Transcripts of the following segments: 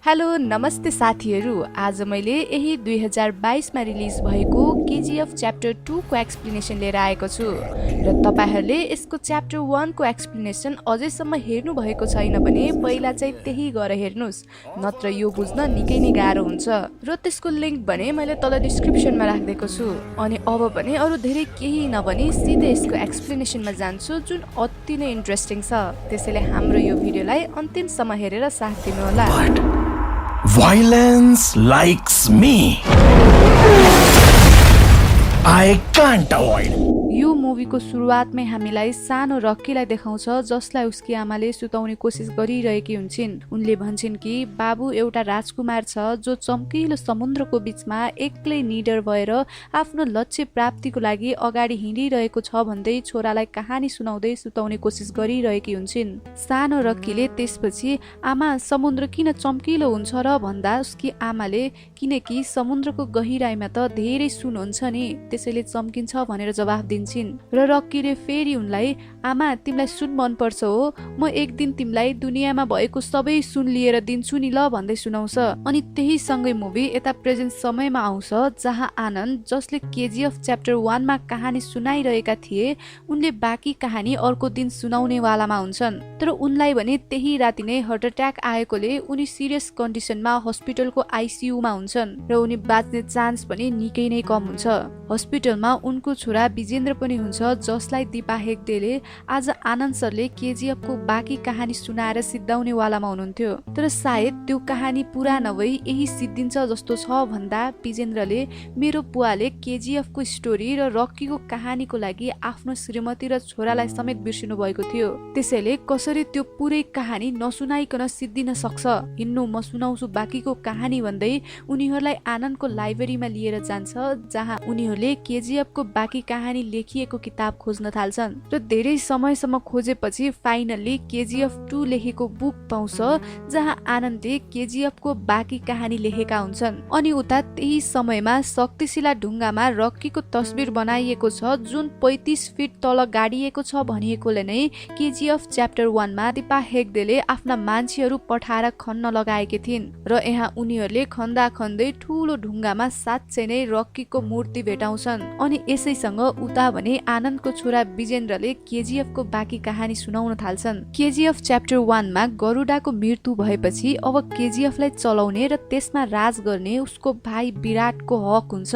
Hello नमस्ते साथीहरू। आज मैले यही 2022 मा रिलिज भएको केजीएफ च्याप्टर 2 को एक्सप्लेनेसन लिएर आएको छु र तपाईहरुले यसको च्याप्टर 1 को एक्सप्लेनेसन अझैसम्म हेर्नु भएको छैन भने पहिला चाहिँ त्यही गएर हेर्नुस्, नत्र यो बुझ्न निकै नै गाह्रो हुन्छ र त्यसको लिंक भने मैले तल डिस्क्रिप्सनमा राखिदिएको छु। अनि अब भने अरु धेरै केही नभनी सिधै यसको एक्सप्लेनेसनमा जान्छु जुन अति नै इन्ट्रेस्टिङ छ। त्यसैले हाम्रो यो भिडियोलाई अन्तिमसम्म हेरेर साथ दिनु होला। Violence likes me. I can't avoid. यो मुभीको सुरुवातमै हामीलाई सानो रक्कीलाई देखाउँछ जसलाई उसकी आमाले सुताउने कोसिस गरिरहेकी हुन्छिन्। उनले भन्छिन् कि बाबु एउटा राजकुमार छ जो चम्किलो समुद्रको बीचमा एक्लै निडर भएर आफ्नो लक्ष्य प्राप्तिको लागि अगाडि हिँडिरहेको छ भन्दै छोरालाई कहानी सुनाउँदै सुताउने कोसिस गरिरहेकी हुन्छिन्। सानो रक्कीले त्यसपछि आमा समुद्र किन चम्किलो हुन्छ र भन्दा उसकी आमाले किनकि समुद्रको गहिराईमा त धेरै सुन हुन्छ नि, त्यसैले चम्किन्छ भनेर जवाफ दिन्छन्। र रक्कीले फेरि उनलाई आमा तिमीलाई सुन मन पर्छ हो, म एक दिन तिमीलाई दुनियाँमा भएको सबै सुन लिएर दिन्छु नि ल भन्दै सुनाउँछ। अनि त्यही सँगै मुभी यता प्रेजेन्ट समयमा आउँछ जहाँ आनन्द जसले केजीएफ च्याप्टर 1 मा कहानी सुनाइरहेका थिए उनले बाँकी कहानी अर्को दिन सुनाउने वालामा हुन्छन्। तर उनलाई भने त्यही राति नै हार्ट अट्याक आएकोले उनी सिरियस कन्डिसनमा हस्पिटलको आईसीयू मा हुन्छन् र उनी बाँच्ने चान्स पनि निकै नै कम हुन्छ। हस्पिटलमा उनको छोरा विजेन्द्र पनि हुन्छ जसलाई दिपा हेग्डेले आज आनन्द सरले केजीएफ को बाँकी कहानी सुनाएर सिद्धाउने वालामा हुनुहुन्थ्यो। तर सायद त्यो कहानी पूरा नभई यही सिद्धिन्छ जस्तो छ भन्दा विजेन्द्रले मेरो बुवाले केजीएफ को स्टोरी र रक्कीको कहानीको लागि आफ्नो श्रीमती र छोरालाई समेत बिर्सिनु भएको थियो। त्यसैले कसरी त्यो पुरै कहानी नसुनाइकन सिद्धिन सक्छ, हिन्नु म सुनाउँछु बाँकीको कहानी भन्दै उनीहरूलाई आनन्दको लाइब्रेरीमा लिएर जान्छ जहाँ उनीहरूले केजीएफ को बाँकी कहानी लेखिएको किताब खोज्न थाल्छन् र धेरै समयसम्म खोजेपछि फाइनल्ली केजीएफ 2 लेखेको बुक पाउँछ जहाँ आनन्दले केजीएफ को बाँकी कहानी लेखेका हुन्छन्। अनि उता त्यही समयमा शक्तिशिला ढुङ्गामा रक्कीको तस्बिर बनाइएको छ जुन 35 फिट तल गाडिएको छ भनिएकोले नै केजीएफ च्याप्टर 1 मा दिपा हेग्डेले आफ्ना मान्छेहरू पठाएर खन्न लगाएकी थिइन् र यहाँ उनीहरूले खन्दा खन्दै ठूलो ढुङ्गामा साँच्चै नै रक्कीको मूर्ति भेटाउँछन्। अनि यसैसँग उता भने आनन्दको छोरा विजेन्द्रले केजीएफ को बाँकी कहानी सुनाउन थाल्छन्। केजीएफ च्याप्टर 1 मा गरुडाको मृत्यु भएपछि अब केजीएफ लाई चलाउने र त्यसमा राज गर्ने उसको भाइ विराटको हक हुन्छ।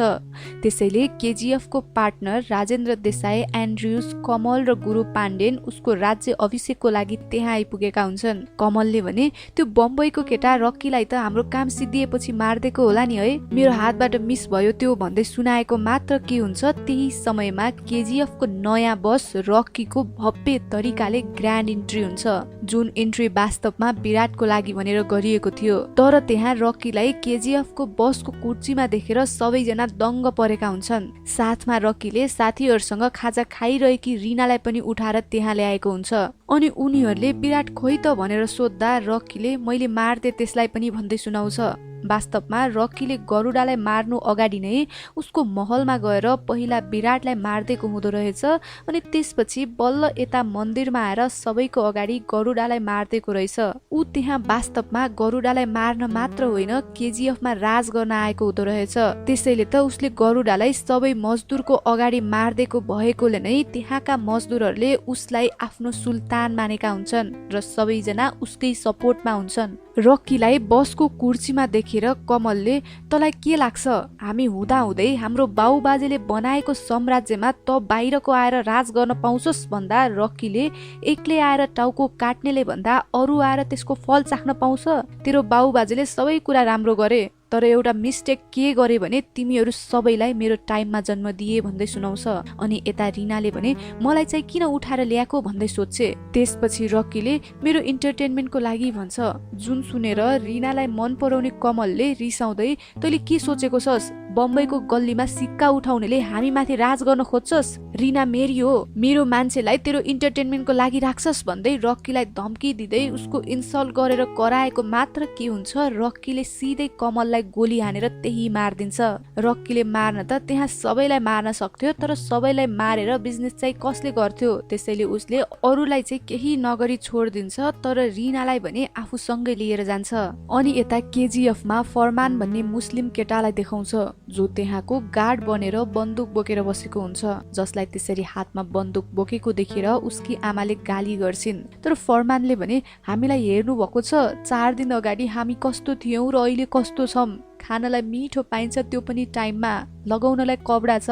त्यसैले केजीएफ को पार्टनर राजेन्द्र देसाई, एन्ड्रुज, कमल र गुरु पाण्डेन उसको राज्य अभिषेकको लागि त्यहाँ आइपुगेका हुन्छन्। कमलले भने त्यो बम्बईको केटा रक्कीलाई त हाम्रो काम सिद्धिएपछि मार्देको होला नि है, मेरो हातबाट मिस भयो त्यो भन्दै सुनाएको मात्र के हुन्छ त्यही समयमा केजीएफ को नयाँ बस रक्कीको भव्य तरिकाले ग्रान्ड इन्ट्री हुन्छ जुन इन्ट्री वास्तवमा विराटको लागि भनेर गरिएको थियो। तर त्यहाँ रक्कीलाई केजीएफ को बसको कुर्सीमा देखेर सबैजना दङ्ग परेका हुन्छन्। साथमा रक्कीले साथीहरूसँग खाजा खाइरहेकी रिनालाई पनि उठाएर त्यहाँ ल्याएको हुन्छ। अनि उनीहरूले विराट खोइ त भनेर सोध्दा रक्कीले मैले मार्दे त्यसलाई पनि भन्दै सुनाउँछ। वास्तवमा रक्कीले गरुडालाई मार्नु अगाडि नै उसको महलमा गएर पहिला विराटलाई मार्देको हुँदो रहेछ अनि त्यसपछि बल्ल यता मन्दिरमा आएर सबैको अगाडि गरुडालाई मार्देको रहेछ। ऊ त्यहाँ वास्तवमा गरुडालाई मार्न मात्र होइन केजीएफमा राज गर्न आएको हुँदो रहेछ। त्यसैले त उसले गरुडालाई सबै मजदुरको अगाडि मार्देको भएकोले नै त्यहाँका मजदुरहरूले उसलाई आफ्नो सुल्तान मानेका हुन्छन् र सबैजना उसकै सपोर्टमा हुन्छन्। रक्कीलाई बसको कुर्सीमा देखेर कमलले तँलाई के लाग्छ हामी हुँदाहुँदै हाम्रो बाउबाजेले बनाएको साम्राज्यमा त बाहिरको आएर राज गर्न पाउँछस् भन्दा रक्कीले एक्लै आएर टाउको काट्नेले भन्दा अरू आएर त्यसको फल चाख्न पाउँछ। तेरो बाउबाजेले सबै कुरा राम्रो गरे तर एउटा मिस्टेक के गरे भने तिमीहरू सबैलाई मेरो टाइममा जन्म दिए भन्दै सुनाउँछ। अनि यता रिनाले भने मलाई चाहिँ किन उठाएर ल्याएको भन्दै सोध्छे। त्यसपछि रक्कीले मेरो इन्टरटेनमेन्टको लागि भन्छ जुन सुनेर रिनालाई मन पराउने कमलले रिसाउँदै तैँले के सोचेको छस्, बम्बईको गल्लीमा सिक्का उठाउनेले हामी माथि राज गर्न खोज्छस्? रिना मेरी हो, मेरो मान्छेलाई तेरो इन्टरटेनमेन्टको लागि राख्छस् भन्दै रक्कीलाई धम्की दिँदै उसको इन्सल्ट गरेर कराएको मात्र के हुन्छ, रक्कीले सिधै कमललाई गोली हानेर त्यही मारिदिन्छ। रक्कीले मार्न त त्यहाँ सबैलाई मार्न सक्थ्यो, तर सबैलाई मारेर बिजनेस चाहिँ कसले गर्थ्यो? त्यसैले उसले अरूलाई चाहिँ केही नगरी छोडिदिन्छ, तर रिनालाई भने आफूसँगै लिएर जान्छ। अनि यता केजीएफमा फरमान भन्ने मुस्लिम केटालाई देखाउँछ, जो त्यहाँको गार्ड बनेर बन्दुक बोकेर बसेको हुन्छ, जसलाई त्यसरी हातमा बन्दुक बोकेको देखेर उसकी आमाले गाली गर्छिन्। तर फरमानले भने हामीलाई हेर्नु भएको छ, 4 दिन अगाडि हामी कस्तो थियौं र अहिले कस्तो छौं, खानलाई मिठो पाइन्छ त्यो पनि टाइममा, लगाउनलाई कपडा छ,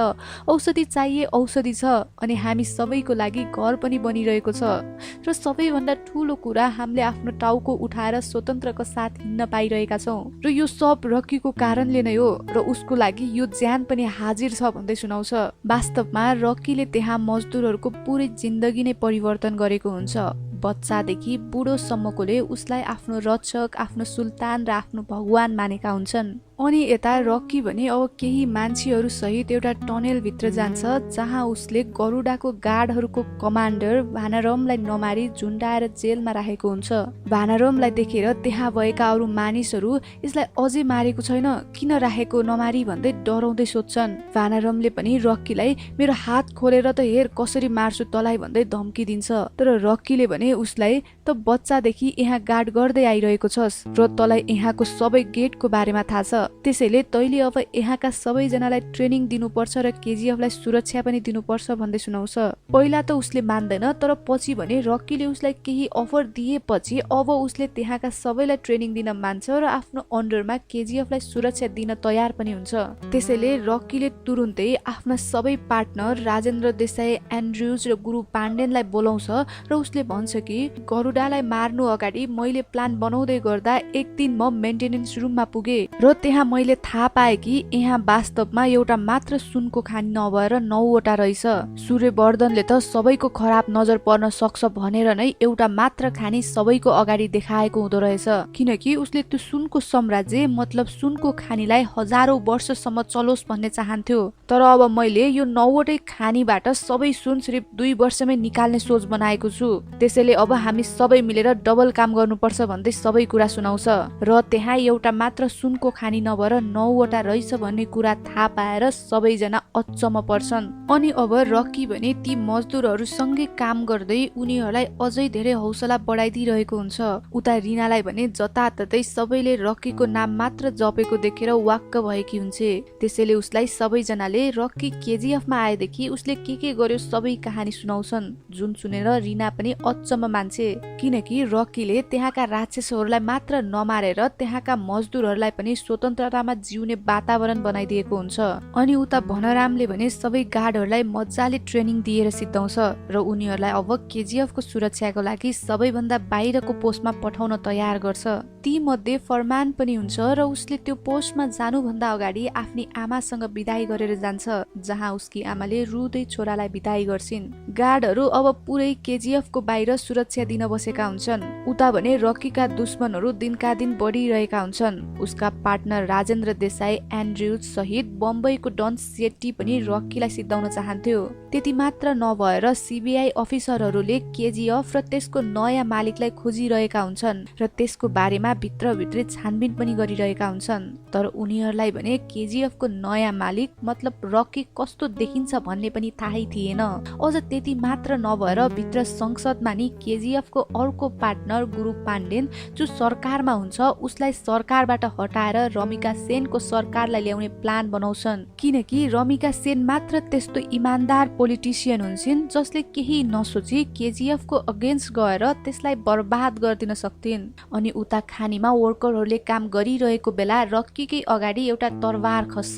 औषधि चाहिए औषधि छ, अनि हामी सबैको लागि घर पनि बनिरहेको छ। र सबैभन्दा ठुलो कुरा हामीले आफ्नो टाउको उठाएर स्वतन्त्रको साथ हिँड्न पाइरहेका छौँ, र यो सब रक्कीको कारणले नै हो, र उसको लागि यो ज्यान पनि हाजिर छ भन्दै सुनाउँछ। वास्तवमा रक्कीले त्यहाँ मजदुरहरूको पुरै जिन्दगी नै परिवर्तन गरेको हुन्छ। बच्चादेखि बुढोसम्मकोले उसलाई आफ्नो रक्षक, आफ्नो सुल्तान र आफ्नो भगवान मानेका हुन्छन्। अनि यता रक्की भने अब केही मान्छेहरू सहित एउटा टनेल भित्र जान्छ, जहाँ उसले गरुडाको गार्डहरूको कमान्डर भानारमलाई नमारी झुन्डाएर जेलमा राखेको हुन्छ। भानारमलाई देखेर त्यहाँ भएका अरू मानिसहरू यसलाई अझै मारेको छैन, किन राखेको नमारी भन्दै डराउँदै सोध्छन्। भानारमले पनि रक्कीलाई मेरो हात खोलेर त हेर कसरी मार्छु तलाई भन्दै धम्की दिन्छ। तर रक्कीले भने उसलाई त बच्चादेखि यहाँ गार्ड गर्दै आइरहेको छस् र तलाई यहाँको सबै गेटको बारेमा थाहा छ, त्यसैले तैले अब यहाँका सबैजनालाई ट्रेनिङ दिनुपर्छ र केजीएफलाई सुरक्षा पनि दिनुपर्छ भन्दै सुनाउँछ। पहिला त उसले मान्दैन, तर पछि भने रक्कीले उसलाई केही अफर दिएपछि अब उसले त्यहाँका सबैलाई ट्रेनिङ दिन मान्छ र आफ्नो अन्डरमा केजीएफलाई सुरक्षा दिन तयार पनि हुन्छ। त्यसैले रक्कीले तुरुन्तै आफ्ना सबै पार्टनर राजेन्द्र देसाई, एन्ड्रुज र गुरु पाण्डेनलाई बोलाउँछ र उसले भन्छ कि गरुडालाई मार्नु अगाडि मैले प्लान बनाउँदै गर्दा एक दिन म मेन्टेनेन्स रुममा पुगे र त्यहाँ मैले थाहा पाएँ कि यहाँ वास्तवमा एउटा मात्र सुनको खानी नभएर 9वटा रहेछ। सूर्यवर्धनले त सबैको खराब नजर पर्न सक्छ भनेर नै एउटा मात्र खानी सबैको अगाडि देखाएको हुँदो रहेछ, किनकि उसले त्यो सुनको साम्राज्य मतलब सुनको खानीलाई हजारौं वर्षसम्म चलोस् भन्ने चाहन्थ्यो। तर अब मैले यो 9वटै खानीबाट सबै सुन सिर्फ 2 वर्षमै निकाल्ने सोच बनाएको छु, त्यसैले अब हामी सबै मिलेर डबल काम गर्नुपर्छ भन्दै सबै कुरा सुनाउँछ। र त्यहाँ एउटा मात्र सुनको खानी नभएर 9वटा रहेछ भन्ने कुरा थाहा पाएर सबैजना अचम्म पर्छन्। अनि अब रक्की भने ती मजदुरहरूसँगै काम गर्दै उनीहरूलाई अझै धेरै हौसला बढाइदिरहेको हुन्छ। उता रिनालाई भने जताततै सबैले रक्कीको नाम मात्र जपेको देखेर वाक्क भएकी हुन्छ। त्यसैले उसलाई सबैजनाले रक्की केजीएफमा आएदेखि उसले के गर्यो सबै कहानी सुनाउँछन्, जुन सुनेर रिना पनि अचम्म मान्छे, किनकि रक्कीले त्यहाँका राक्षसहरूलाई मात्र नमारेर त्यहाँका मजदुरहरूलाई पनि स्वतन्त्रतामा जिउने वातावरण बनाइदिएको हुन्छ। अनि उता भनरामले भने सबै गार्डहरूलाई मजाले ट्रेनिङ दिएर सिद्धाउँछ र उनीहरूलाई अब केजीएफको सुरक्षाको लागि सबैभन्दा बाहिरको पोस्टमा पठाउन तयार गर्छ। ती मध्ये फरमान पनि हुन्छ र उसले त्यो पोस्टमा जानुभन्दा अगाडि आफ्नी आमासँग बिदाई गरेर जान्छ, जहाँ उसकी आमाले रुँदै छोरालाई बिदाई गर्छिन्। गार्डहरू अब पुरै केजीएफको बाहिर सुरक्षा दिन बसेका हुन्छन्। उता भने रक्कीका दुश्मनहरू दिनका दिन बढिरहेका हुन्छन्। उसका पार्टनर राजेन्द्र देसाई, एन्ड्रुज सहित बम्बईको डन सेट्टी पनि रक्कीलाई सिद्धाउन चाहन्थ्यो। त्यति मात्र नभएर सीबीआई अफिसरहरूले केजीएफ र त्यसको नयाँ मालिकलाई खोजिरहेका हुन्छन् र त्यसको बारेमा भित्रभित्रै छानबिन पनि गरिरहेका हुन्छन्। तर उनीहरूलाई भने केजीएफको नयाँ मालिक मतलब रक्की कस्तो देखिन्छ भन्ने पनि थाहै थिएन। अझ त्यति मात्र नभएर भित्र संसदमा नि केजीएफको अर्को पार्टनर गुरु पाण्डेन जो सरकारमा हुन्छ उसलाई सरकारबाट हटाएर रमिका सेनको सरकारलाई ल्याउने प्लान बनाउँछन्, किनकि रमिका सेन मात्र त्यस्तो इमान्दार पोलिटिसियन हुन्छन् जसले केही नसोची केजीएफको अगेन्स्ट गएर त्यसलाई बर्बाद गरिदिन सक्थिन्। अनि उता खानीमा वर्करहरूले काम गरिरहेको बेला रक्कीकै अगाडि एउटा तरवार खस्छ,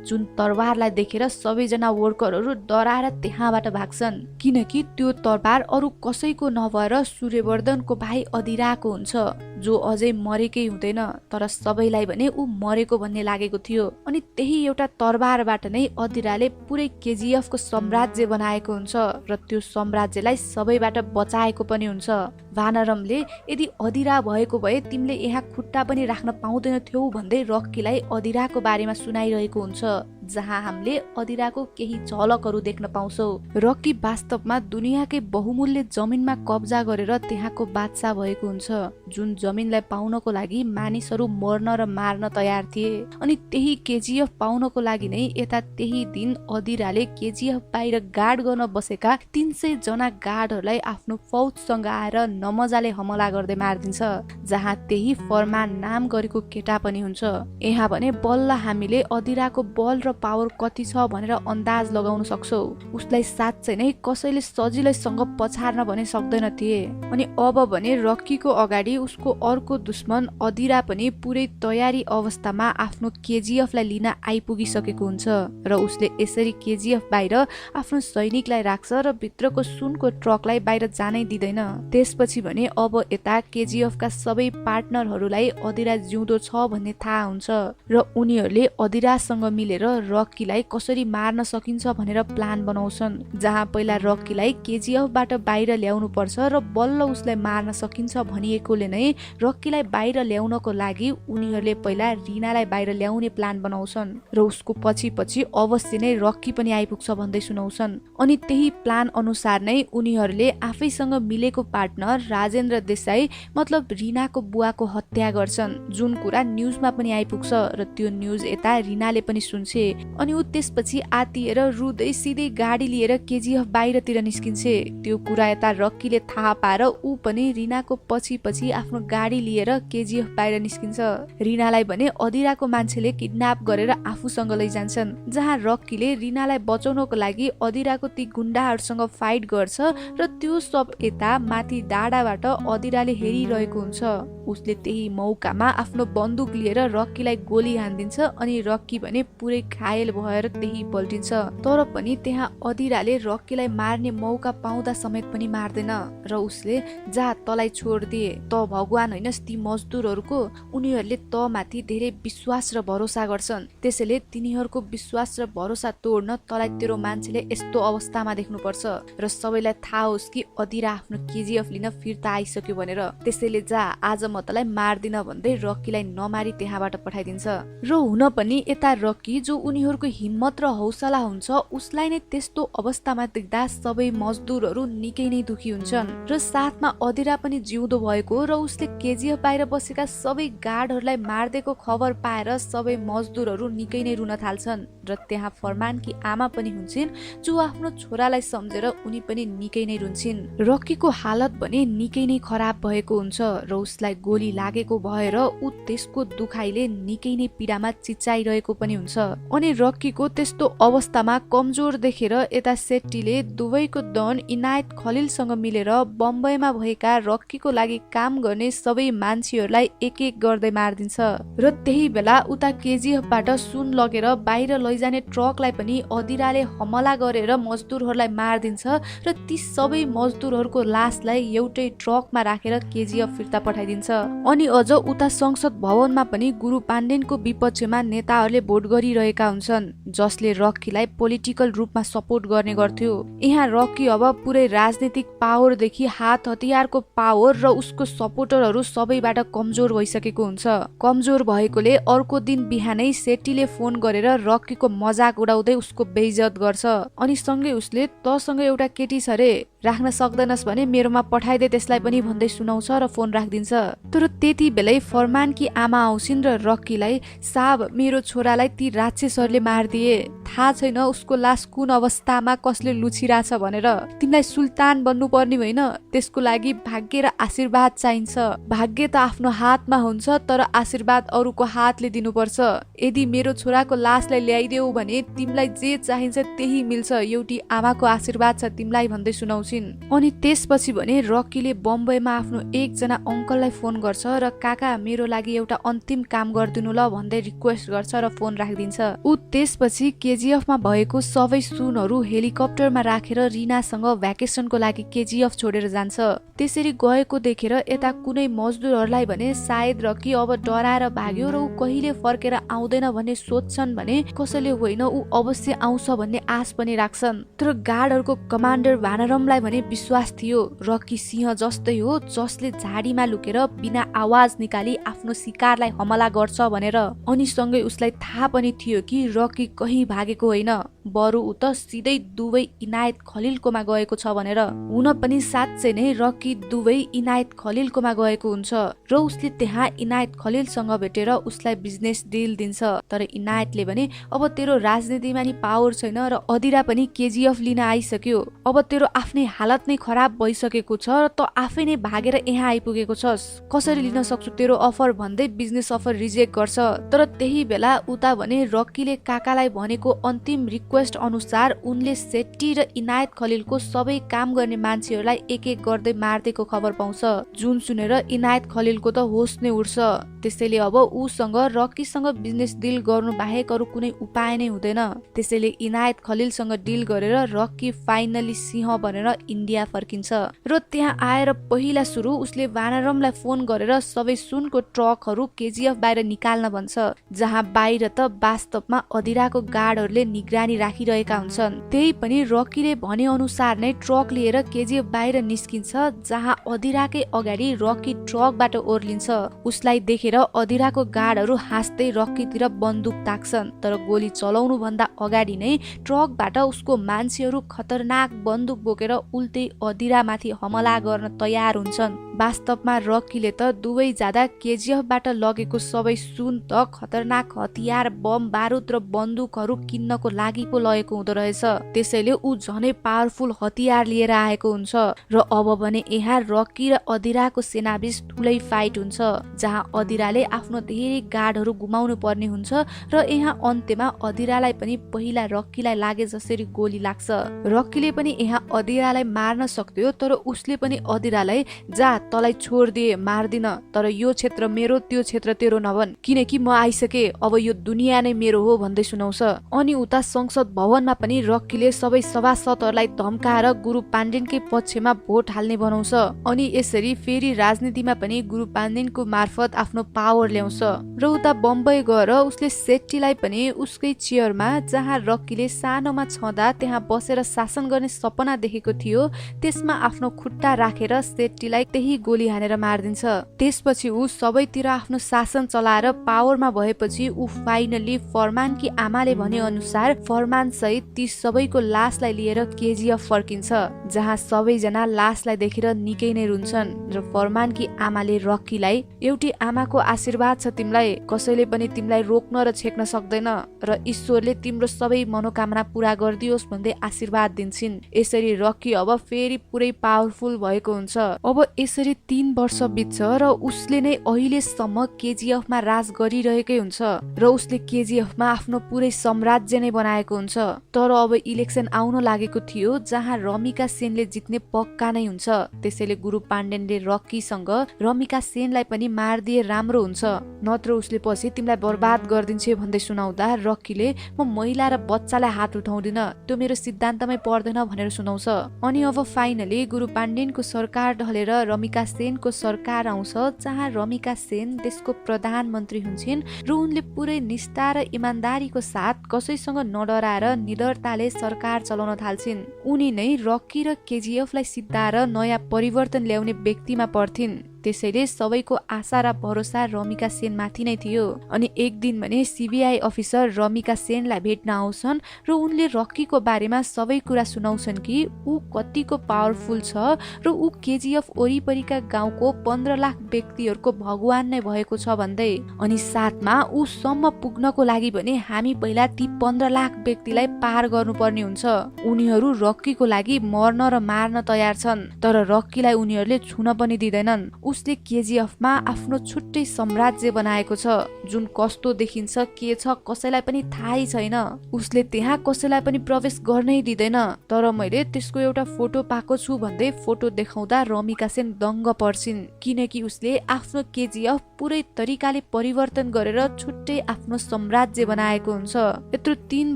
जुन तरवारलाई देखेर सबैजना वर्करहरू डराएर त्यहाँबाट भाग्छन्, किनकि त्यो तरवार अरू कसैको नभएर सूर्यवर्धनको भाइ अधिराको हुन्छ, जो अझै मरेकै हुँदैन, तर सबैलाई भने ऊ मरेको भन्ने लागेको थियो। अनि त्यही एउटा तरवारबाट नै अधिराले पुरै केजीएफको साम्राज्य बनाएको हुन्छ र त्यो साम्राज्यलाई सबैबाट बचाएको पनि हुन्छ। वानरमले यदि अदिरा भएको भए तिमीले यहाँ खुट्टा पनि राख्न पाउँदैनथ्यौ भन्दै रक्कीलाई अदिराको बारेमा सुनाइरहेको हुन्छ, जहाँ हामीले अदिराको केही झलकहरू देख्न पाउँछौ। रक्की वास्तवमा दुनियाँकै बहुमूल्य जमिनमा कब्जा गरेर त्यहाँको बादशाह भएको हुन्छ, जुन जमिनलाई पाउनको लागि मानिसहरू मर्न र मार्न तयार थिए। अनि त्यही केजीएफ पाउनको लागि नै यता त्यही दिन अदिराले केजीएफ बाहिर गार्ड गर्न बसेका 300 जना गार्डहरूलाई आफ्नो फौजसँग आएर नमजाले हमला गर्दै मारिदिन्छ, जहाँ त्यही फरमान नाम गरेको केटा पनि हुन्छ। यहाँ भने बल्ल हामीले अदिराको बल र पावर कति छ भनेर अन्दाज लगाउन सक्छौ। उसलाई साँच्चै नै कसैले सजिलैसँग पछार्न भने सक्दैन थिए। अनि अब भने रक्कीको अगाडि उसको अर्को दुश्मन अदिरा पनि पुरै तयारी अवस्थामा आफ्नो केजीएफलाई लिन आइपुगिसकेको हुन्छ र उसले यसरी केजीएफ बाहिर आफ्नो सैनिकलाई राख्छ र भित्रको सुनको ट्रकलाई बाहिर जानै दिँदैन। त्यसपछि भने अब यता केजीएफका सबै पार्टनरहरूलाई अदिरा जिउँदो छ भन्ने थाहा हुन्छ र उनीहरूले अदिरासँग मिलेर रक्कीलाई कसरी मार्न सकिन्छ भनेर प्लान बनाउँछन्, जहाँ पहिला रक्कीलाई केजीएफबाट बाहिर ल्याउनु पर्छ र बल्ल उसलाई मार्न सकिन्छ भनिएकोले नै रक्कीलाई बाहिर ल्याउनको लागि उनीहरूले पहिला रिनालाई बाहिर ल्याउने प्लान बनाउँछन् र उसको पछि पछि अवश्य नै रक्की पनि आइपुग्छ भन्दै सुनाउँछन्। अनि त्यही प्लान अनुसार नै उनीहरूले आफैसँग मिलेको पार्टनर राजेन्द्र देसाई मतलब रिनाको बुवाको हत्या गर्छन्, जुन कुरा न्युजमा पनि आइपुग्छ र त्यो न्युज यता रिनाले पनि सुन्छे। अनि ऊ त्यसपछि आतिएर रुँदै सिधै गाडी लिएर केजीएफ बाहिरतिर निस्किन्छे। त्यो कुरा यता रक्कीले थाहा पाएर ऊ पनि रिनाको पछि पछि आफ्नो गाडी लिएर केजीएफ बाहिर निस्किन्छ। रिनालाई भने अदिराको मान्छेले किडन्याप गरेर आफूसँग लैजान्छन्, जहाँ रक्कीले रिनालाई बचाउनको लागि अदिराको ती गुण्डाहरूसँग फाइट गर्छ र त्यो सब यता माथि डाँडाबाट अदिराले हेरिरहेको हुन्छ। उसले त्यही मौकामा आफ्नो बन्दुक लिएर रक्कीलाई गोली हानिदिन्छ अनि रक्की भने पुरै घायल भएर त्यही पल्टिन्छ। तर पनि त्यहाँ अदिराले रक्कीलाई मार्ने मौका पाउँदा समेत पनि मार्दैन र उसले जा तलाई छोडिदिए, त भगवान होइनस् ती मजदुरहरूको, उनीहरूले त माथि धेरै विश्वास र भरोसा गर्छन्, त्यसैले तिनीहरूको विश्वास र भरोसा तोड्न तलाई तेरो मान्छेले यस्तो अवस्थामा देख्नुपर्छ र सबैलाई थाहा होस् कि अदिरा आफ्नो केजीएफ लिन फिर्ता आइसक्यो भनेर, त्यसैले जा आज म तलाई मार्दिन भन्दै रक्कीलाई नमारी त्यहाँबाट पठाइदिन्छ। र हुन पनि यता रक्की जो उनीहरूको हिम्मत र हौसला हुन्छ उसलाई नै त्यस्तो अवस्थामा देख्दा सबै मजदुरहरू निकै नै दुखी हुन्छन् र साथमा अदिरा पनि जिउँदो भएको र उसले केजीएफ बाहिर बसेका सबै गार्डहरूलाई मार्देको खबर पाएर सबै मजदुरहरू निकै नै रुन थाल्छन् र त्यहाँ फरमानकी आमा पनि हुन्छन्, जो आफ्नो छोरालाई सम्झेर उनी पनि निकै नै रुन्छन्। रक्कीको हालत भने निकै नै खराब भएको हुन्छ र उसलाई गोली लागेको भएर ऊ त्यसको दुखाइले निकै नै पीडामा चिच्चाइरहेको पनि हुन्छ। अनि रक्कीको त्यस्तो अवस्थामा कमजोर देखेर यता सेट्टीले दुवैको डन इनायत खलिलसँग मिलेर बम्बईमा भएका रक्कीको लागि काम गर्ने सबै मान्छेहरूलाई एक एक गर्दै मारिदिन्छ र त्यही बेला उता केजीएफबाट सुन लगेर बाहिर लैजाने ट्रकलाई पनि अदिराले हमला गरेर मजदुरहरूलाई मारिदिन्छ र ती सबै मजदुरहरूको लासलाई एउटै ट्रकमा राखेर केजीएफ फिर्ता पठाइदिन्छ। अनि अझ उता संसद भवनमा पनि गुरु पाण्डेनको विपक्षमा नेताहरूले भोट गरिरहेका हुन्छन्, जसले रक्कीलाई पोलिटिकल रूपमा सपोर्ट गर्ने गर्थ्यो। यहाँ रक्की अब पुरै राजनीतिक पावरदेखि हात हतियारको पावर र उसको सपोर्टरहरू सबैबाट कमजोर भइसकेको हुन्छ। कमजोर भएकोले अर्को दिन बिहानै सेट्टीले फोन गरेर रक्कीको मजाक उडाउँदै उसको बेइज्जत गर्छ। अनि सँगै उसले तसँग एउटा केटी छ रे, राख्न सक्दैनस् भने मेरोमा पठाइदे त्यसलाई पनि भन्दै सुनाउँछ र फोन राखिदिन्छ। तर त्यति बेलै फरमानकी आमा आउँछिन् र रक्कीलाई, साहब मेरो छोरालाई ती राक्षसहरूले मारिदिए, थाहा छैन उसको लास कुन अवस्थामा कसले लुचिरहेछ भनेर, तिमीलाई सुल्तान बन्नुपर्ने होइन, त्यसको लागि भाग्य र आशीर्वाद चाहिन्छ। भाग्य त आफ्नो हातमा हुन्छ तर आशीर्वाद अरूको हातले दिनुपर्छ। यदि मेरो छोराको लासलाई ल्याइदेऊ भने तिमीलाई जे चाहिन्छ त्यही मिल्छ, एउटी आमाको आशीर्वाद छ तिमीलाई भन्दै सुनाउँछिन्। अनि त्यसपछि भने रक्कीले बम्बईमा आफ्नो एकजना अङ्कललाई फोन गर्छ र काका मेरो लागि एउटा अन्तिम काम गरिदिनु ल भन्दै रिक्वेस्ट गर्छ र फोन राखिदिन्छ। ऊ त्यसपछि केजीएफमा भएको सबै सुनहरू हेलिकप्टरमा राखेर रिनासँग भ्याकेसनको लागि केजीएफ छोडेर जान्छ। त्यसरी गएको देखेर यता कुनै मजदुरहरूलाई भने सायद रक्की अब डराएर भाग्यो र ऊ कहिले फर्केर आउँदैन भन्ने सोध्छन् भने कसैले होइन ऊ अवश्य आउँछ भन्ने आश पनि राख्छन्। तर गार्डहरूको कमान्डर वानरमलाई भने विश्वास थियो रकी सिंह जस्तै हो जसले झाडीमा लुकेर बिना आवाज निकाली आफ्नो शिकारलाई हमला गर्छ भनेर। अनि सँगै उसलाई थाहा पनि थियो कि रकी कहीँ भागेको होइन, बरु उ त सिधै दुवै इनायत खलिलकोमा गएको छ भनेर। हुन पनि साँच्चै नै रकी दुवै इनायत खलिलकोमा गएको हुन्छ र उसले त्यहाँ इनायत खलिलसँग भेटेर उसलाई बिजनेस डिल दिन्छ। तर इनायतले भने अब तेरो राजनीतिमा नि पावर छैन र अदिरा पनि केजीएफ लिन आइसक्यो, अब तेरो आफ्नै हालत नै खराब भइसकेको छ र त आफै नै भागेर यहाँ आइपुगेको छस्, कसरी लिन सक्छु तेरो अफर भन्दै बिजनेस अफर रिजेक्ट गर्छ। तर त्यही बेला उता भने रकीले काकालाई भनेको अन्तिम रिक्वेस्ट अनुसार उनले सेट्टी र इनायत खलिलको सबै काम गर्ने मान्छेहरूलाई एक एक गर्दै मार्देको खबर पाउँछ, जुन सुनेर इनायत खलिलको त होस नै उड्छ। त्यसैले अब उसँग रकीसँग बिजनेस डिल गर्नु बाहेक अरू कुनै उपाय नै हुँदैन। त्यसैले इनायत खलिलसँग डिल गरेर रकी फाइनली सिंह बनेर इन्डिया फर्किन्छ र त्यहाँ आएर पहिला सुरु उसले वानरमलाई फोन गरेर सबै सुनको ट्रकहरू केजीएफ बाहिर निकाल्न भन्छ, जहाँ बाहिर त वास्तवमा अदिराको गार्डहरूले निगरानी राखिरहेका हुन्छन्। त्यही पनि रकीले भने अनुसार नै ट्रक लिएर केजीएफ बाहिर निस्किन्छ, जहाँ अदिराकै अगाडि रकी ट्रकबाट ओर्लिन्छ। उसलाई देखेर अदिराको गार्डहरू हाँस्दै रकीतिर बन्दुक ताक्छन्, तर गोली चलाउनु भन्दा अगाडि नै ट्रकबाट उसको मान्छेहरू खतरनाक बन्दुक बोकेर उल्टै अदिरामाथि हमला गर्न तयार हुन्छन्। वास्तवमा रकीले त दुवै जाँदा केजीएफबाट लगेको सबै सुन त खतरनाक हतियार, बम बारुद र बन्दुकहरू किन्नको लागि पो लगेको हुँदो रहेछ। त्यसैले ऊ झनै पावरफुल हतियार लिएर आएको हुन्छ र अब भने यहाँ रकी र अदिराको सेनाबीच ठुलै फाइट हुन्छ, जहाँ अदिराले आफ्नो धेरै गार्डहरू गुमाउनु पर्ने हुन्छ र यहाँ अन्त्यमा अदिरालाई पनि पहिला रकीलाई लागे जसरी गोली लाग्छ। रकीले पनि यहाँ अदिरालाई मार्न सक्थ्यो, तर उसले पनि अदिरालाई जा तलाई छोडिदिए मार्दिन, तर यो क्षेत्र मेरो त्यो क्षेत्र तेरो नभन्, किनकि म आइसके, अब यो दुनियाँ नै मेरो हो भन्दै सुनाउँछ। अनि उता संसद भवनमा पनि रकीले सबै सभासदहरूलाई धम्काएर गुरु पाण्डेनकै पक्षमा भोट हाल्ने बनाउँछ। अनि यसरी फेरि राजनीतिमा पनि गुरु पाण्डेनको मार्फत आफ्नो पावर ल्याउँछ र उता बम्बई गएर उसले सेट्टीलाई पनि उसकै चेयरमा, जहाँ रकीले सानोमा छँदा त्यहाँ बसेर शासन गर्ने सपना देखेको थियो, त्यसमा आफ्नो खुट्टा राखेर सेट्टीलाई त्यही गोली हानेर मारिदिन्छ। त्यसपछि ऊ सबैतिर आफ्नो शासन चलाएर पावरमा भएपछि ऊ फाइनली फरमानकी आमाले भने अनुसार फरमान सहित ती सबैको लासलाई लिएर केजीएफ फर्किन्छ, जहाँ सबैजना लासलाई देखेर निकै नै रुन्छन् र फरमानकी आमाले रकीलाई एउटी आमाको आशीर्वाद छ तिमीलाई, कसैले पनि तिमीलाई रोक्न र छेक्न सक्दैन र ईश्वरले तिम्रो सबै मनोकामना पूरा गरिदियोस् भन्दै आशीर्वाद दिन्छन्। यसरी रकी अब फेरि पुरै पावरफुल भएको हुन्छ। अब यसरी 3 वर्ष बित्छ र उसले नै अहिलेसम्म केजीएफमा राज गरिरहेकै हुन्छ र उसले केजीएफमा आफ्नो पुरै साम्राज्य नै बनाएको हुन्छ। तर अब इलेक्सन आउन लागेको थियो, जहाँ रमिका सेनले जित्ने पक्का नै हुन्छ। त्यसैले गुरु पाण्डेनले रकीसँग रमिका सेनलाई पनि मारिदिए राम्रो हुन्छ, नत्र उसले पछि तिमीलाई बर्बाद गरिदिन्छ भन्दै सुनाउँदा रकीले म महिला र बच्चालाई हात उठाउँदिन, त्यो मेरो सिद्धान्तमै पर्दैन भनेर सुनाउँछ। अनि अब फाइनली गुरु पाण्डेनको सरकार ढलेर रमिका सेनको सरकार आउँछ, जहाँ रमिका सेन देशको प्रधानमन्त्री हुन्छन् र उनले पुरै निष्ठा र इमानदारीको साथ कसैसँग नडराएर निडरताले सरकार चलाउन थाल्छिन्। उनी नै रकी र केजीएफलाई सिद्धाएर नयाँ परिवर्तन ल्याउने व्यक्तिमा पर्थिन्। त्यसैले सबैको आशा र भरोसा रमिका सेन माथि नै थियो। अनि एक दिन भने सीबीआई अफिसर रमिका सेनलाई भेट्न आउँछन् र उनले रकीको बारेमा सबै कुरा सुनाउँछन् कि ऊ कतिको पावरफुल छ र ऊ केजीएफ वरिपरिका गाउँको 15 लाख व्यक्तिहरूको भगवान नै भएको छ भन्दै। अनि साथमा ऊ सम्म पुग्नको लागि भने हामी पहिला ती 15 लाख व्यक्तिलाई पार गर्नुपर्ने हुन्छ। उनीहरू रकीको लागि मर्न र मार्न तयार छन्, तर रकीलाई उनीहरूले छुन पनि दिँदैनन्। उसले केजीएफमा आफ्नो छुट्टै साम्राज्य बनाएको छ, जुन कस्तो देखिन्छ के छ कसैलाई पनि थाहै छैन। उसले त्यहाँ कसैलाई पनि प्रवेश गर्नै दिँदैन। तर मैले त्यसको एउटा फोटो पाएको छु भन्दै फोटो देखाउँदा रमिका सेन दङ्ग पर्छिन्, किनकि उसले आफ्नो केजीएफ पुरै तरिकाले परिवर्तन गरेर छुट्टै आफ्नो साम्राज्य बनाएको हुन्छ। यत्रो 3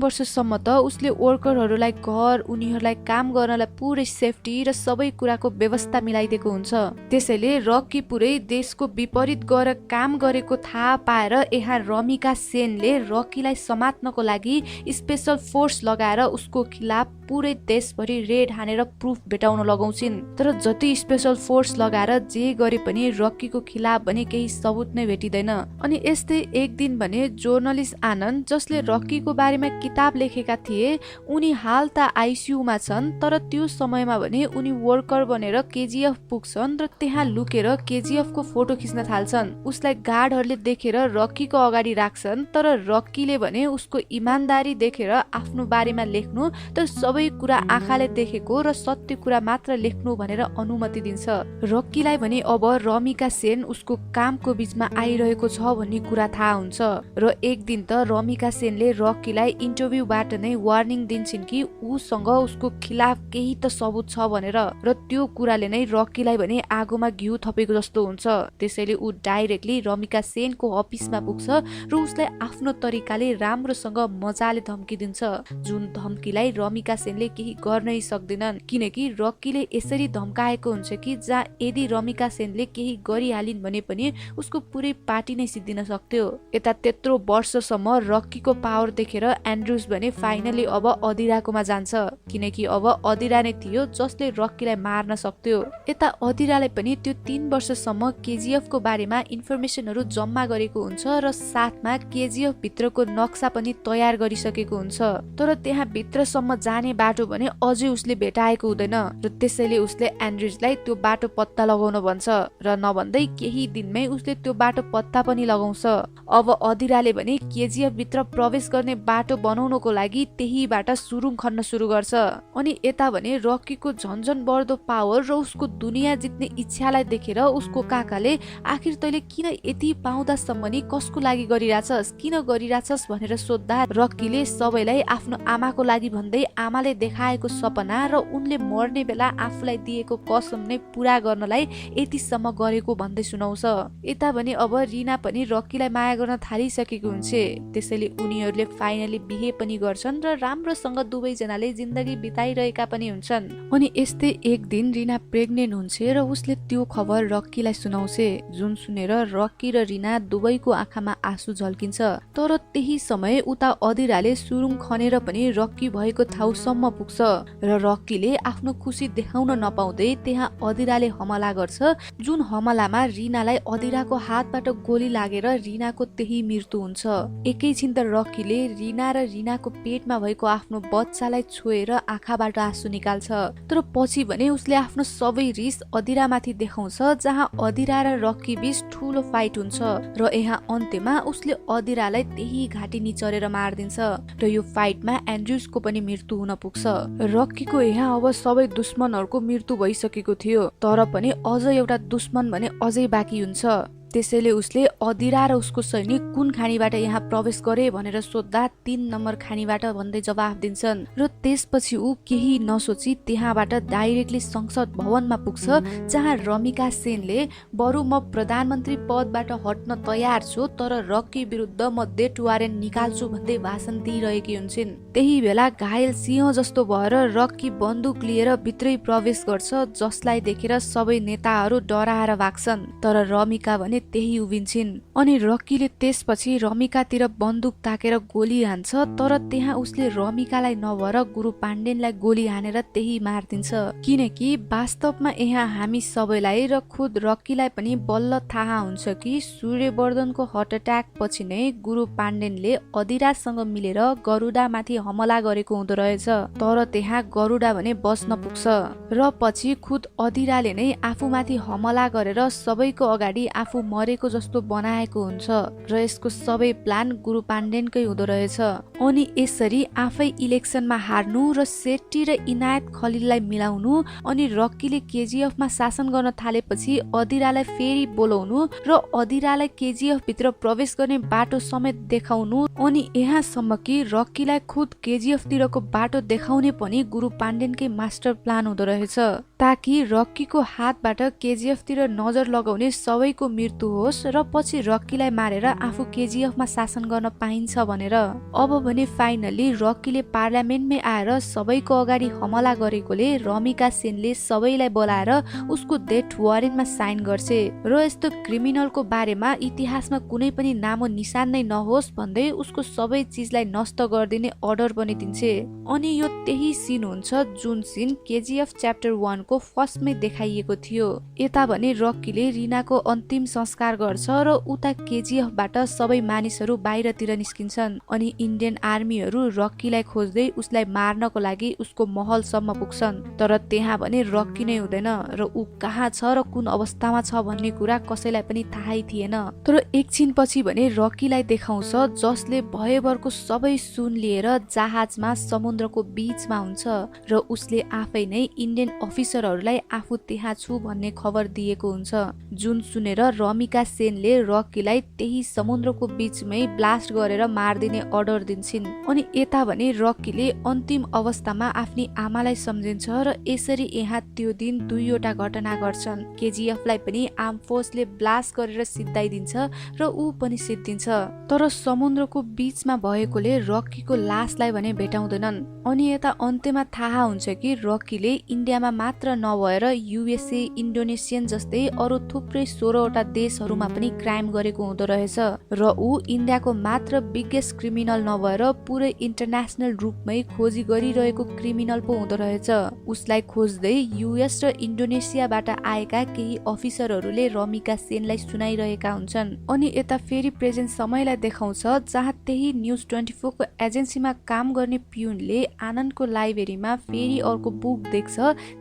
वर्षसम्म त उसले वर्करहरूलाई घर, उनीहरूलाई काम गर्नलाई पुरै सेफ्टी र सबै कुराको व्यवस्था मिलाइदिएको हुन्छ। त्यसैले रकी पुरै देशको विपरीत गएर काम गरेको थाहा पाएर यहाँ रमिका सेनले रकीलाई समात्नको लागि स्पेशल फोर्स लगाएर उसको खिलाफ पुरै देशभरि रेड हानेर प्रुफ भेटाउन लगाउँछिन्। तर जति स्पेशल फोर्स लगाएर जे गरे पनि रक्कीको खिलाफ भने केही सबुत नै भेटिँदैन। अनि यस्तै एक दिन भने जर्नलिस्ट आनन्द जसले रक्कीको बारेमा किताब लेखेका थिए उनी हाल त आइसियुमा छन्, तर त्यो समयमा भने उनी वर्कर बनेर केजिएफ पुग्छन् र त्यहाँ लुकेर केजिएफ को फोटो खिच्न थाल्छन्। उसलाई गार्डहरूले देखेर रक्कीको अगाडि राख्छन्, तर रक्कीले भने उसको इमानदारी देखेर आफ्नो बारेमा लेख्नु तर सबै कुरा आँखाले देखेको र सत्य कुरा मात्र लेख्नु भनेर अनुमति दिन्छ। रक्कीलाई भने अब रमिका सेन उसको कामको बीचमा आइरहेको छ भन्ने कुरा थाहा हुन्छ र एक दिन त रमिका सेनले रक्कीलाई इन्टरभ्यूबाट नै वार्निङ दिन्छन् कि उसँग उसको खिलाफ केही त सबुत छ भनेर, र त्यो कुराले नै रक्कीलाई भने आगोमा घिउ थपेको जस्तो हुन्छ। त्यसैले ऊ डाइरेक्टली रमिका सेनको अफिसमा पुग्छ र उसलाई आफ्नो तरिकाले राम्रोसँग मजाले धम्की दिन्छ, जुन धम्कीलाई रमिका सेनले केही गर्नै सक्दैनन्, किनकि रक्कीले यसरी धम्काएको हुन्छ कि जहाँ यदि रमिका सेनले केही गरिहालिन् भने पनि उसको पुरै पार्टी नै सिद्धिन सक्थ्यो। यता त्यत्रो वर्षसम्म रक्कीको पावर देखेर एन्ड्रुज भने फाइनली अब अदिराकोमा जान्छ, किनकि अब अदिरा नै थियो जसले रक्कीलाई मार्न सक्थ्यो। यता अदिरालाई पनि त्यो 3 वर्षसम्म केजिएफ को बारेमा इन्फर्मेसनहरू जम्मा गरेको हुन्छ र साथमा केजिएफ भित्रको नक्सा पनि तयार गरिसकेको हुन्छ, तर त्यहाँ भित्रसम्म जाने बाटो भने अझै उसले भेटाएको हुँदैन र त्यसैले उसले एन्ड्रुजलाई त्यो बाटो पत्ता लगाउन भन्छ र नभन्दै केही दिनमै उसले त्यो बाटो पत्ता पनि लगाउँछ। अब अदिराले भने केजिएफ भित्र प्रवेश गर्ने बाटो बनाउनको लागि त्यहीबाट सुरुङ खन्न सुरु गर्छ। अनि यता भने रक्कीको झन्झन बढ्दो पावर र उसको दुनियाँ जित्ने इच्छालाई देखेर उसको काकाले आखिर तैले किन यति पाउँदासम्म नि कसको लागि गरिरहेछस्, किन गरिरहेछस् भनेर सोद्धा रक्कीले सबैलाई आफ्नो आमाको लागि भन्दै आमाले देखाएको सपना र उनले मर्ने बेला आफूलाई दिएको कसम नै पूरा गर्नलाई यतिसम्म गरेको भन्दै सुनाउँछ। यता भने अब रिना पनि रक्कीलाई माया गर्न थालिसकेको हुन्छ, त्यसैले उनीहरूले फाइनली बिहे पनि गर्छन् र राम्रोसँग दुवैजनाले जिन्दगी बिताइरहेका पनि हुन्छन्। अनि यस्तै एक दिन रिना प्रेग्नेन्ट हुन्छ र उसले त्यो खबर रक्कीलाई सुनाउँछ, जुन सुनेर रक्की र रिना दुवैको आँखामा आँसु झल्किन्छ। तर त्यही समय उता अदिराले सुरुङ खनेर पनि रक्की भएको ठाउँसम्म पुग्छ र रक्कीले आफ्नो खुसी देखाउन नपाउँदै त्यहाँ अदिराले हमला गर्छ, जुन हमलामा रिनालाई अदिराको हातबाट गोली लागेर रिनाको त्यही मृत्यु हुन्छ। एकैछिन त रक्कीले रिना र रिनाको पेटमा भएको आफ्नो बच्चालाई छोएर आँखाबाट आँसु निकाल्छ, तर पछि भने उसले आफ्नो सबै रिस अदिरामाथि देखाउँछ, जहाँ अदिरा र रक्की बीच ठुलो फाइट हुन्छ र यहाँ अन्त्यमा उसले अदिरालाई त्यही घाँटी निचरेर मारिदिन्छ र यो फाइटमा एन्ड्रुजको पनि मृत्यु हुन पुग्छ। रक्कीको यहाँ अब सबै दुश्मनहरूको मृत्यु भइसकेको थियो, तर पनि अझ एउटा दुश्मन भने अझै बाँकी हुन्छ। त्यसैले उसले अदिरा र उसको सैनिक कुन खानीबाट यहाँ प्रवेश गरे भनेर सोद्धा 3 नम्बर खानीबाट भन्दै जवाफ दिन्छन् र त्यसपछि ऊ केही नसोची त्यहाँबाट डाइरेक्टली संसद भवनमा पुग्छ, जहाँ रमिका सेनले बरु म प्रधानमन्त्री पदबाट हट्न तयार छु तर रक्की विरुद्ध म डेथ वारेन्ट निकाल्छु भन्दै भाषण दिइरहेकी हुन्छन्। त्यही बेला घायल सिंह जस्तो भएर रक्की बन्दुक लिएर भित्रै प्रवेश गर्छ, जसलाई देखेर सबै नेताहरू डराएर भाग्छन्, तर रमिका भने त्यही उभिन्छन्। अनि रक्कीले त्यसपछि रमिकातिर बन्दुक ताकेर गोली हान्छ, तर त्यहाँ उसले रमिकालाई नभएर गुरु पाण्डेनलाई गोली हानेर त्यही मारिदिन्छ, किनकि वास्तवमा यहाँ हामी सबैलाई र खुद रक्कीलाई पनि बल्ल थाहा हुन्छ कि सूर्यवर्धनको हार्ट अट्याक पछि नै गुरु पाण्डेनले अदिरासँग मिलेर गरुडामाथि हमला गरेको हुँदो रहेछ, तर त्यहाँ गरुडा भने बस्न पुग्छ र पछि खुद अदिराले नै आफूमाथि हमला गरेर सबैको अगाडि आफू मरेको जस्तो बनाएको हुन्छ र यसको सबै प्लान गुरु पाण्डेनकै हुँदो रहेछ। अनि यसरी आफै इलेक्सनमा हार्नु र सेट्टी र इनायत खलिललाई मिलाउनु अनि रक्कीले केजिएफमा शासन गर्न थालेपछि अदिरालाई फेरि बोलाउनु र अदिरालाई केजिएफ भित्र प्रवेश गर्ने बाटो समेत देखाउनु, अनि यहाँसम्म कि रक्कीलाई खुद केजिएफ तिरको बाटो देखाउने पनि गुरु पाण्डेनकै मास्टर प्लान हुँदो रहेछ, ताकि रक्कीको हातबाट केजिएफ तिर नजर लगाउने सबैको मृत्यु मृत्यु होस् र पछि रक्कीलाई मारेर आफू केजीएफमा शासन गर्न पाइन्छ भनेर। अब भने फाइनली रक्कीले पार्लियामेन्टमै आएर सबैको अगाडि हमला गरेकोले रमिका सेनले सबैलाई बोलाएर उसको डेथ वारेन्टमा साइन गर्छे र यस्तो क्रिमिनलको बारेमा इतिहासमा कुनै पनि नामो निशान नै नहोस् भन्दै उसको सबै चिजलाई नष्ट गरिदिने अर्डर पनि दिन्छे। अनि यो त्यही सिन हुन्छ जुन सिन केजीएफ च्याप्टर 1 को फर्स्टमै देखाइएको थियो। यता भने रक्कीले रिनाको अन्तिम संस्कार गर्छ र उता केजीएफबाट सबै मानिसहरू बाहिरतिर निस्किन्छन् अनि इन्डियन आर्मीहरू रक्कीलाई खोज्दै उसलाई मार्नको लागि उसको महलसम्म पुग्छन्। तर त्यहाँ भने रक्की नै हुँदैन र ऊ कहाँ छ र कुन अवस्थामा छ भन्ने कुरा कसैलाई पनि थाहै थिएन। तर एकछिन पछि भने रक्कीलाई देखाउँछ जसले भयभरको सबै सुन लिएर जहाजमा समुद्रको बीचमा हुन्छ र उसले आफै नै इन्डियन अफिसरहरूलाई आफू त्यहाँ छु भन्ने खबर दिएको हुन्छ, जुन सुनेर रमिका सेनले रक्कीलाई त्यही समुद्रको बीचमै ब्लास्ट गरेर मारिदिने अर्डर दिन्छन्। अनि यता भने रक्कीले अन्तिम अवस्थामा आफ्नी आमालाई सम्झिन्छ र यसरी यहाँ त्यो दिन दुईवटा घटना गर्छन्। केजीएफलाई पनि आर्म फोर्सले ब्लास्ट गरेर सिद्धाइदिन्छ र ऊ पनि सिद्धिन्छ। तर समुद्रको बीचमा भएकोले रक्कीको लासलाई भने भेटाउँदैनन्। अनि यता अन्त्यमा थाहा हुन्छ कि रक्कीले इन्डियामा मात्र नभएर युएसए, इन्डोनेसियन जस्तै अरू थुप्रै 16वटा देशहरूमा पनि क्राइम गरेको हुँदो रहेछ र ऊ इन्डियाको मात्र बिगेस्ट क्रिमिनल नभएर पुरै इन्टरनेसनल रूपमै खोजी गरिरहेको क्रिमिनल पो हुँदो रहेछ। उसलाई खोज्दै युएस र इन्डोनेसियाबाट आएका केही अफिसरहरूले रमिका सेनलाई सुनाइरहेका हुन्छन्। अनि यता फेरि प्रेजेन्ट समयलाई देखाउँछ जहाँ त्यही न्युज 24 को एजेन्सीमा काम गर्ने पिउनले आनन्दको लाइब्रेरीमा फेरि अर्को बुक देख्छ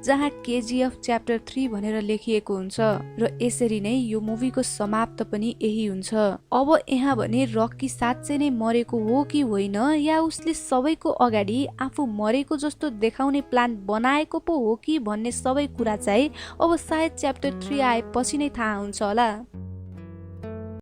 जहाँ केजीएफ च्याप्टर 3 भनेर लेखिएको हुन्छ र यसरी नै यो मुभीको समाप्त पनि यही हुन्छ। अब यहाँ भने रक्की साँच्चै नै मरेको हो कि होइन या उसले सबैको अगाडि आफू मरेको जस्तो देखाउने प्लान बनाएको पो हो कि भन्ने सबै कुरा चाहिँ अब सायद च्याप्टर 3 आएपछि नै थाहा हुन्छ होला।